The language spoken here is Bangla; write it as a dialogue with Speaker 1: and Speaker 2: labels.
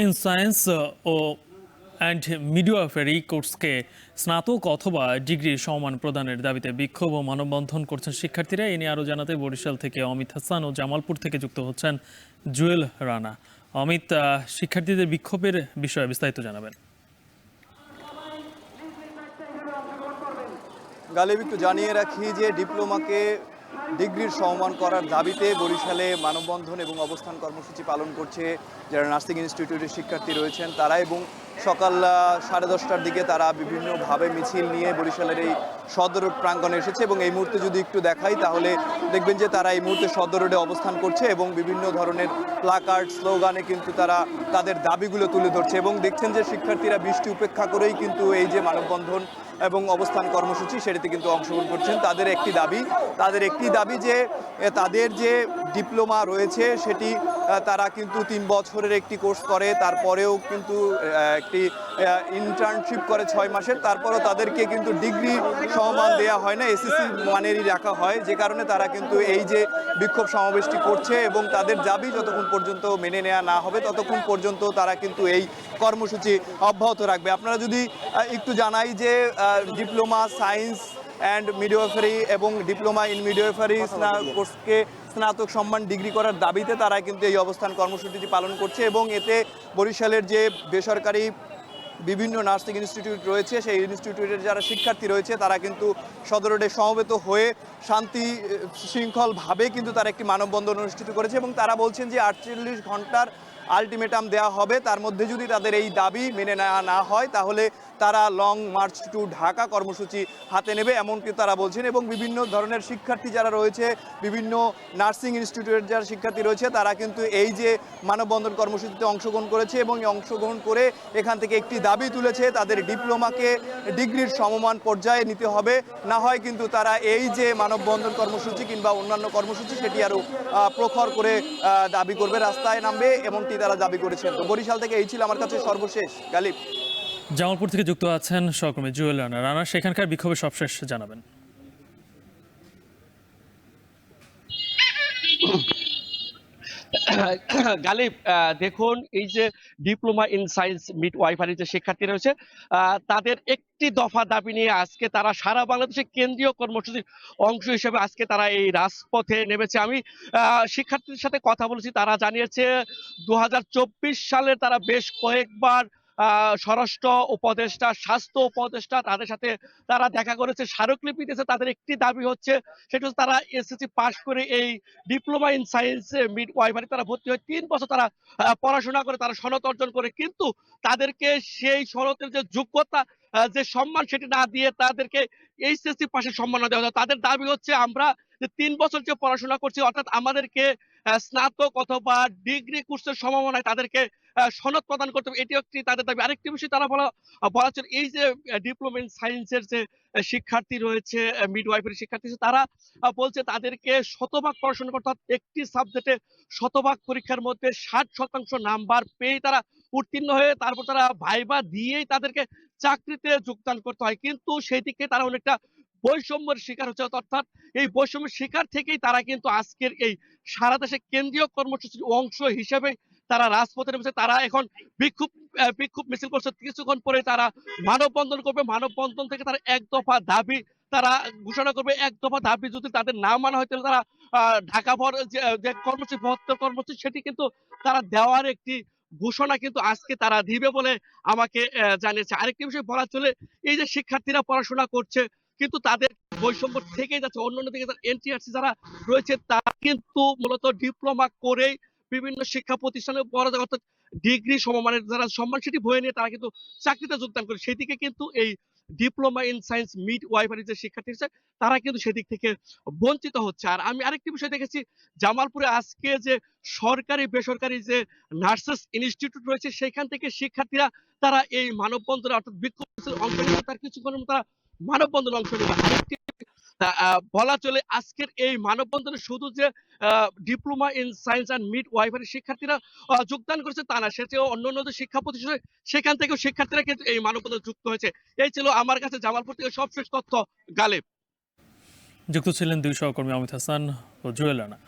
Speaker 1: ইন সায়েন্স ও অ্যান্ড মিডওয়াইফারি কোর্সকে স্নাতক অথবা ডিগ্রি সমমান প্রদানের দাবিতে বিক্ষোভ ও মানববন্ধন করছেন শিক্ষার্থীরা। এ নিয়ে আরও জানাতে বরিশাল থেকে অমিত হাসান ও জামালপুর থেকে যুক্ত হচ্ছেন জুয়েল রানা। অমিত, শিক্ষার্থীদের বিক্ষোভের বিষয়ে বিস্তারিত জানাবেন।
Speaker 2: গালিব, একটু জানিয়ে রাখি যে ডিপ্লোমাকে ডিগ্রির সমমান করার দাবিতে বরিশালে মানববন্ধন এবং অবস্থান কর্মসূচি পালন করছে যারা নার্সিং ইনস্টিটিউটের শিক্ষার্থী রয়েছেন তারা, এবং সকাল 10:30টার দিকে তারা বিভিন্নভাবে মিছিল নিয়ে বরিশালের এই সদর রোড প্রাঙ্গণে এসেছে। এবং এই মুহূর্তে যদি একটু দেখাই তাহলে দেখবেন যে তারা এই মুহূর্তে সদর রোডে অবস্থান করছে এবং বিভিন্ন ধরনের প্লাকার্ড স্লোগানে কিন্তু তারা তাদের দাবিগুলো তুলে ধরছে। এবং দেখছেন যে শিক্ষার্থীরা বৃষ্টি উপেক্ষা করেই কিন্তু এই যে মানববন্ধন এবং অবস্থান কর্মসূচি সেটিতে কিন্তু অংশগ্রহণ করছেন। তাদের একটি দাবি যে তাদের যে ডিপ্লোমা রয়েছে সেটি তারা কিন্তু 3 বছরের একটি কোর্স করে, তারপরেও কিন্তু একটি ইন্টার্নশিপ করে 6 মাসের, তারপরেও তাদেরকে কিন্তু ডিগ্রি সমমান দেওয়া হয় না, এসএসসি মানেরই রাখা হয়, যে কারণে তারা কিন্তু এই যে বিক্ষোভ সমাবেশটি করছে। এবং তাদের দাবি যতক্ষণ পর্যন্ত মেনে নেওয়া না হবে ততক্ষণ পর্যন্ত তারা কিন্তু এই কর্মসূচি অব্যাহত রাখবে। আপনারা যদি একটু জানাই যে ডিপ্লোমা সায়েন্স অ্যান্ড মিডওয়াইফারি এবং ডিপ্লোমা ইন মিডওয়াইফারি কোর্সকে স্নাতক সম্মান ডিগ্রি করার দাবিতে তারা কিন্তু এই অবস্থান কর্মসূচিটি পালন করছে। এবং এতে বরিশালের যে বেসরকারি বিভিন্ন নার্সিং ইনস্টিটিউট রয়েছে সেই ইনস্টিটিউটের যারা শিক্ষার্থী রয়েছে তারা কিন্তু সদর রোডে সমবেত হয়ে শান্তি শৃঙ্খলভাবে কিন্তু তারা একটি মানববন্ধন অনুষ্ঠিত করেছে। এবং তারা বলছেন যে 48 ঘন্টার আলটিমেটাম দেওয়া হবে, তার মধ্যে যদি তাদের এই দাবি মেনে নেওয়া না হয় তাহলে তারা লং মার্চ টু ঢাকা কর্মসূচি হাতে নেবে, এমনকি তারা বলছেন। এবং বিভিন্ন ধরনের শিক্ষার্থী যারা রয়েছে, বিভিন্ন নার্সিং ইনস্টিটিউটের যারা শিক্ষার্থী রয়েছে তারা কিন্তু এই যে মানববন্ধন কর্মসূচিতে অংশগ্রহণ করেছে এবং অংশগ্রহণ করে এখান থেকে একটি দাবি তুলেছে, তাদের ডিপ্লোমাকে ডিগ্রির সমমান পর্যায়ে নিতে হবে, না হয় কিন্তু তারা এই যে মানববন্ধন কর্মসূচি কিংবা অন্যান্য কর্মসূচি সেটি আরও প্রখর করে দাবি করবে, রাস্তায় নামবে, এমনটি তারা দাবি করেছেন। তো বরিশাল থেকে এই ছিল আমার কাছে সর্বশেষ। গালিব।
Speaker 1: জামালপুর থেকে যুক্ত আছেন সহকর্মী জুয়েল রানা। সেখানকার বিক্ষোভের সবশেষ জানাবেন।
Speaker 3: গালিব, দেখুন, এই যে ডিপ্লোমা ইন সায়েন্স মিড ওয়াইফারি যে শিক্ষার্থী রয়েছে তাদের একটি দফা দাবি নিয়ে আজকে তারা সারা বাংলাদেশে কেন্দ্রীয় কর্মসূচির অংশ হিসেবে আজকে তারা এই রাজপথে নেমেছে। আমি শিক্ষার্থীদের সাথে কথা বলেছি, তারা জানিয়েছে 2024 সালে তারা বেশ কয়েকবার স্বরাষ্ট্র উপদেষ্টা, স্বাস্থ্য উপদেষ্টা তাদের সাথে তারা দেখা করেছে, স্মারকলিপি দিয়েছে। তাদের একটি দাবি হচ্ছে, সেটা হচ্ছে তারা এসএসসি পাশ করে এই ডিপ্লোমা ইন সায়েন্স মিড ওয়াইফারি তারা ভর্তি হয়, 3 বছর তারা পড়াশোনা করে, তারা সনদ অর্জন করে, কিন্তু তাদেরকে সেই সনদের যে যোগ্যতা, যে সম্মান সেটি না দিয়ে তাদেরকে এইচএসসি পাশের সম্মান দেওয়া হয়। তাদের দাবি হচ্ছে আমরা যে 3 বছর যে পড়াশোনা করছি, অর্থাৎ আমাদেরকে স্নাতক অথবা ডিগ্রি কোর্সের সম্ভাবনায় তাদেরকে সনদ প্রদান করতে হবে, এটি একটি তাদের দাবি। আরেকটি বিষয় তারা বলাচ্ছেন, এই যে ডিপ্লোমা ইন সায়েন্সের যে শিক্ষার্থী রয়েছে, মিডওয়াইফারি শিক্ষার্থী, তারা বলছে তাদেরকে শতভাগ পড়াশোনা করতে হবে, একটি সাবজেক্টে শতভাগ পরীক্ষার মধ্যে 60% নাম্বার পেয়ে তারা উত্তীর্ণ হয়ে তারপর তারা ভাইবা দিয়েই তাদেরকে চাকরিতে যোগদান করতে হয়। কিন্তু সেই দিকে তারা অনেকটা বৈষম্যের শিকার হচ্ছে, অর্থাৎ এই বৈষম্যের শিকার থেকেই তারা কিন্তু আজকের এই সারা দেশে কেন্দ্রীয় কর্মসূচির অংশ হিসেবে তারা রাজপথে নেমেছে। তারা এখন বিক্ষোভ মিছিল করছে, কিছুক্ষণ পরে তারা মানববন্ধন করবে। মানববন্ধন থেকে তারা এক দফা দাবি তারা ঘোষণা করবে। এক দফা দাবি যদি তাদের না মানা হয় তাহলে তারা ঢাকা ভর যে কর্মসূচি, বৃহত্তর কর্মসূচি, সেটি কিন্তু তারা দেওয়ার একটি ঘোষণা কিন্তু আজকে তারা দিবে বলে আমাকে জানিয়েছে। আরেকটি বিষয় বলা চলে, এই যে শিক্ষার্থীরা পড়াশোনা করছে কিন্তু তাদের বৈষম্য থেকেই যাচ্ছে। অন্যান্য দিকে এনটিআরসি যারা রয়েছে তারা কিন্তু মূলত ডিপ্লোমা করেই বিভিন্ন শিক্ষা প্রতিষ্ঠানে পড়া যায়, অর্থাৎ ডিগ্রি সমমানের যারা সম্মান সেটি বয়ে নিয়ে তারা কিন্তু চাকরিতে যোগদান করে। সেদিকে কিন্তু এই ডিপ্লোমা ইন সায়েন্স মিড ওয়াইফারি যে শিক্ষার্থী আছে তারা কিন্তু সেদিক থেকে বঞ্চিত হচ্ছে। আর আমি আরেকটি বিষয় দেখেছি, জামালপুরে আজকে যে সরকারি বেসরকারি যে নার্সেস ইনস্টিটিউট রয়েছে সেখান থেকে শিক্ষার্থীরা তারা এই মানববন্ধনে অর্থাৎ বিক্ষোভ অংশ নেবে, তার কিছুক্ষণের মধ্যে তারা মানববন্ধনে অংশ নেবে। আরেকটি বলা চলে, আজকের এই মানববন্ধনে শুধু যে diploma in science and midwifery শিক্ষার্থীরা যোগদান করেছে তা না, সেটিও অন্যান্য যে শিক্ষা প্রতিষ্ঠান সেখান থেকেও শিক্ষার্থীরা কিন্তু এই মানববন্ধনে যুক্ত হয়েছে। এই ছিল আমার কাছে জামালপুর থেকে সবশেষ তথ্য। গালেব।
Speaker 1: যুক্ত ছিলেন দুই সহকর্মী অমিত হাসান ও জুয়েল রানা।